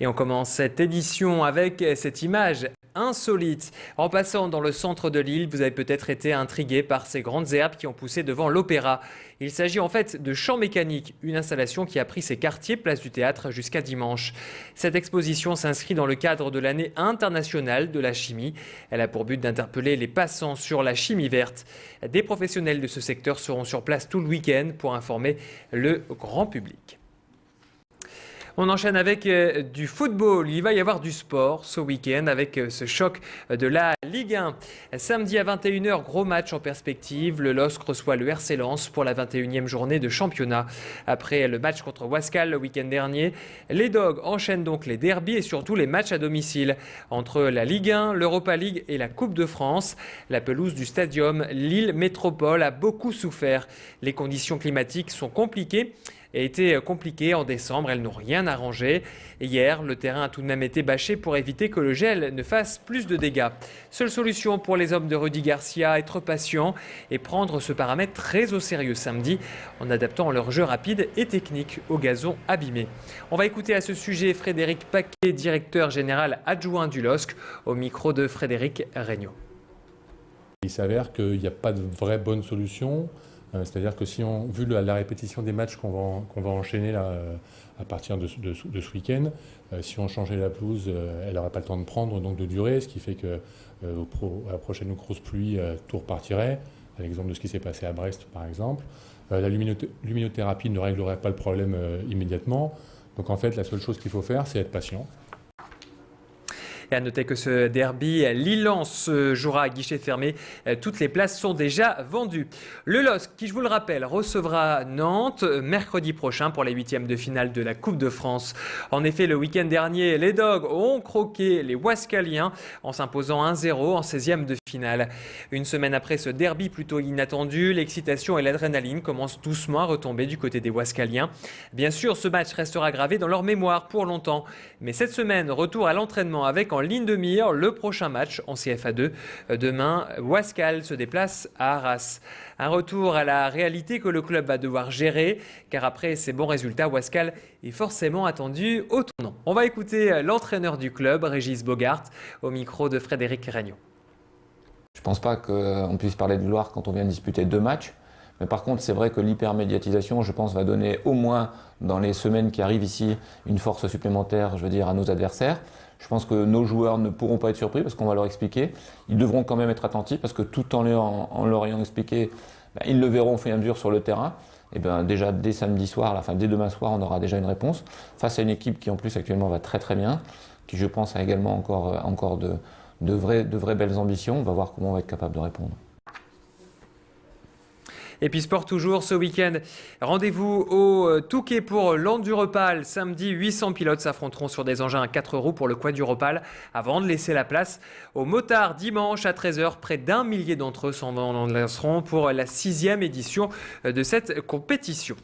Et on commence cette édition avec cette image insolite. En passant dans le centre de l'île, vous avez peut-être été intrigué par ces grandes herbes qui ont poussé devant l'Opéra. Il s'agit en fait de Champs Mécaniques, une installation qui a pris ses quartiers place du Théâtre jusqu'à dimanche. Cette exposition s'inscrit dans le cadre de l'année internationale de la chimie. Elle a pour but d'interpeller les passants sur la chimie verte. Des professionnels de ce secteur seront sur place tout le week-end pour informer le grand public. On enchaîne avec du football. Il va y avoir du sport ce week-end avec ce choc de la Ligue 1. Samedi à 21 h, gros match en perspective. Le LOSC reçoit le RC Lens pour la 21e journée de championnat. Après le match contre Wascal le week-end dernier, les Dogs enchaînent donc les derbies et surtout les matchs à domicile. Entre la Ligue 1, l'Europa League et la Coupe de France, la pelouse du Stadium Lille Métropole a beaucoup souffert. Les conditions climatiques sont compliquées et été compliquées en décembre. Elles n'ont rien arrangé. Hier, le terrain a tout de même été bâché pour éviter que le gel ne fasse plus de dégâts. Seule solution pour les hommes de Rudy Garcia, être patient et prendre ce paramètre très au sérieux samedi en adaptant leur jeu rapide et technique au gazon abîmé. On va écouter à ce sujet Frédéric Paquet, directeur général adjoint du LOSC, au micro de Frédéric Regnault. Il s'avère qu'il n'y a pas de vraie bonne solution. C'est-à-dire que si on, vu la répétition des matchs qu'on va enchaîner là, à partir de ce week-end, si on changeait la pelouse, elle n'aurait pas le temps de prendre, donc de durer, ce qui fait que à la prochaine grosse pluie, tout repartirait, à l'exemple de ce qui s'est passé à Brest par exemple. La luminothérapie ne réglerait pas le problème immédiatement. Donc en fait, la seule chose qu'il faut faire, c'est être patient. Et à noter que ce derby Lille-Lens jouera à guichet fermé. Toutes les places sont déjà vendues. Le LOSC, qui je vous le rappelle, recevra Nantes mercredi prochain pour les 8e de finale de la Coupe de France. En effet, le week-end dernier, les Dogs ont croqué les Wascaliens en s'imposant 1-0 en 16e de finale. Une semaine après ce derby plutôt inattendu, l'excitation et l'adrénaline commencent doucement à retomber du côté des Wascaliens. Bien sûr, ce match restera gravé dans leur mémoire pour longtemps. Mais cette semaine, retour à l'entraînement avec en ligne de mire le prochain match en CFA2. Demain, Wascal se déplace à Arras. Un retour à la réalité que le club va devoir gérer, car après ces bons résultats, Wascal est forcément attendu au tournant. On va écouter l'entraîneur du club, Régis Bogart, au micro de Frédéric Regnault. Je ne pense pas qu'on puisse parler de gloire quand on vient de disputer 2 matchs. Mais par contre, c'est vrai que l'hypermédiatisation, je pense, va donner au moins dans les semaines qui arrivent ici une force supplémentaire, je veux dire, à nos adversaires. Je pense que nos joueurs ne pourront pas être surpris parce qu'on va leur expliquer. Ils devront quand même être attentifs parce que tout en leur ayant expliqué, ils le verront au fur et à mesure sur le terrain. Et déjà dès samedi soir, enfin dès demain soir, on aura déjà une réponse face à une équipe qui en plus actuellement va très très bien, qui je pense a également encore de vraies belles ambitions. On va voir comment on va être capable de répondre. Et puis sport toujours ce week-end. Rendez-vous au Touquet pour l'Enduropal. Samedi, 800 pilotes s'affronteront sur des engins à 4 roues pour le Quaduropal avant de laisser la place aux motards dimanche à 13 h. Près d'1 millier d'entre eux s'en lanceront pour la 6e édition de cette compétition.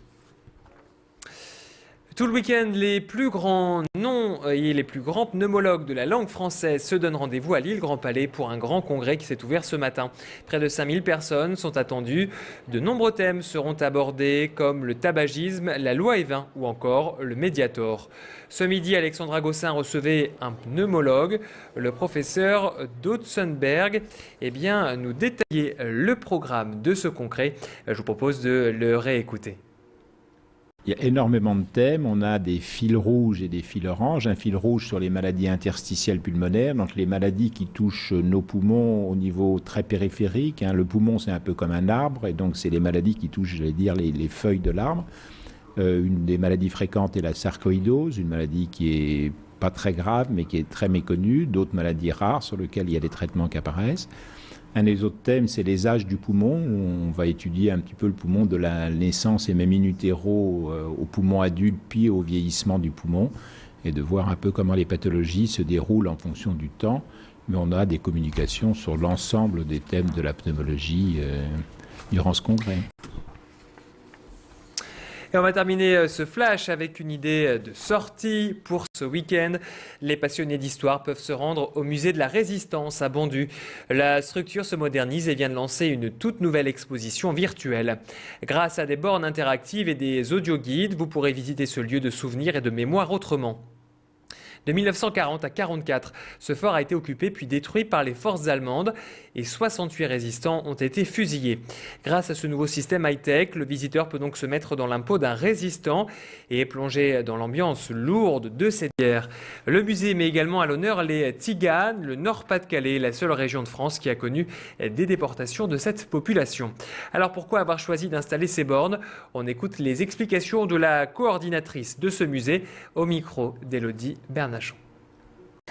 Tout le week-end, les plus grands noms et les plus grands pneumologues de la langue française se donnent rendez-vous à Lille Grand Palais pour un grand congrès qui s'est ouvert ce matin. Près de 5000 personnes sont attendues. De nombreux thèmes seront abordés comme le tabagisme, la loi Evin ou encore le Mediator. Ce midi, Alexandra Gossin recevait un pneumologue, le professeur Dotzenberg. Nous détailler le programme de ce congrès. Je vous propose de le réécouter. Il y a énormément de thèmes, on a des fils rouges et des fils oranges. Un fil rouge sur les maladies interstitielles pulmonaires, donc les maladies qui touchent nos poumons au niveau très périphérique. Le poumon, c'est un peu comme un arbre, et donc c'est les maladies qui touchent, j'allais dire, les feuilles de l'arbre. Une des maladies fréquentes est la sarcoïdose, une maladie qui est pas très grave, mais qui est très méconnue. D'autres maladies rares sur lesquelles il y a des traitements qui apparaissent. Un des autres thèmes, c'est les âges du poumon. On va étudier un petit peu le poumon de la naissance et même in utero au poumon adulte, puis au vieillissement du poumon, et de voir un peu comment les pathologies se déroulent en fonction du temps. Mais on a des communications sur l'ensemble des thèmes de la pneumologie durant ce congrès. Et on va terminer ce flash avec une idée de sortie pour ce week-end. Les passionnés d'histoire peuvent se rendre au musée de la Résistance à Bondu. La structure se modernise et vient de lancer une toute nouvelle exposition virtuelle. Grâce à des bornes interactives et des audioguides, vous pourrez visiter ce lieu de souvenirs et de mémoire autrement. De 1940 à 1944, ce fort a été occupé puis détruit par les forces allemandes et 68 résistants ont été fusillés. Grâce à ce nouveau système high-tech, le visiteur peut donc se mettre dans la peau d'un résistant et plonger dans l'ambiance lourde de cette guerre. Le musée met également à l'honneur les Tziganes, le Nord-Pas-de-Calais, la seule région de France qui a connu des déportations de cette population. Alors pourquoi avoir choisi d'installer ces bornes? On écoute les explications de la coordinatrice de ce musée au micro d'Élodie Bernachon.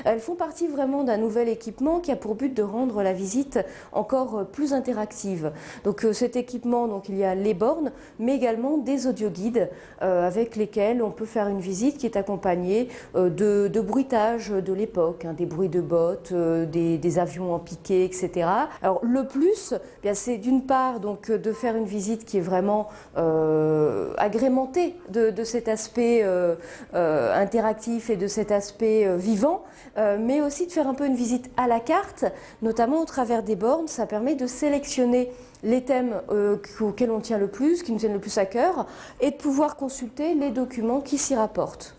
Elles font partie vraiment d'un nouvel équipement qui a pour but de rendre la visite encore plus interactive. Donc cet équipement, donc, il y a les bornes, mais également des audioguides avec lesquels on peut faire une visite qui est accompagnée de bruitages de l'époque, hein, des bruits de bottes, des avions en piqué, etc. Alors le plus, c'est d'une part donc, de faire une visite qui est vraiment agrémentée de cet aspect interactif et de cet aspect vivant, mais aussi de faire un peu une visite à la carte, notamment au travers des bornes. Ça permet de sélectionner les thèmes auxquels on tient le plus, qui nous tiennent le plus à cœur, et de pouvoir consulter les documents qui s'y rapportent.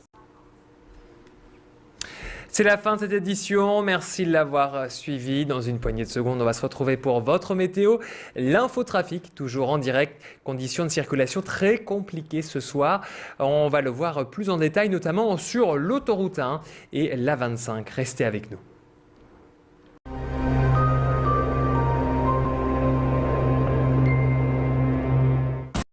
C'est la fin de cette édition. Merci de l'avoir suivi. Dans une poignée de secondes, on va se retrouver pour votre météo. L'infotrafic, toujours en direct. Conditions de circulation très compliquées ce soir. On va le voir plus en détail, notamment sur l'autoroute 1 et la 25. Restez avec nous.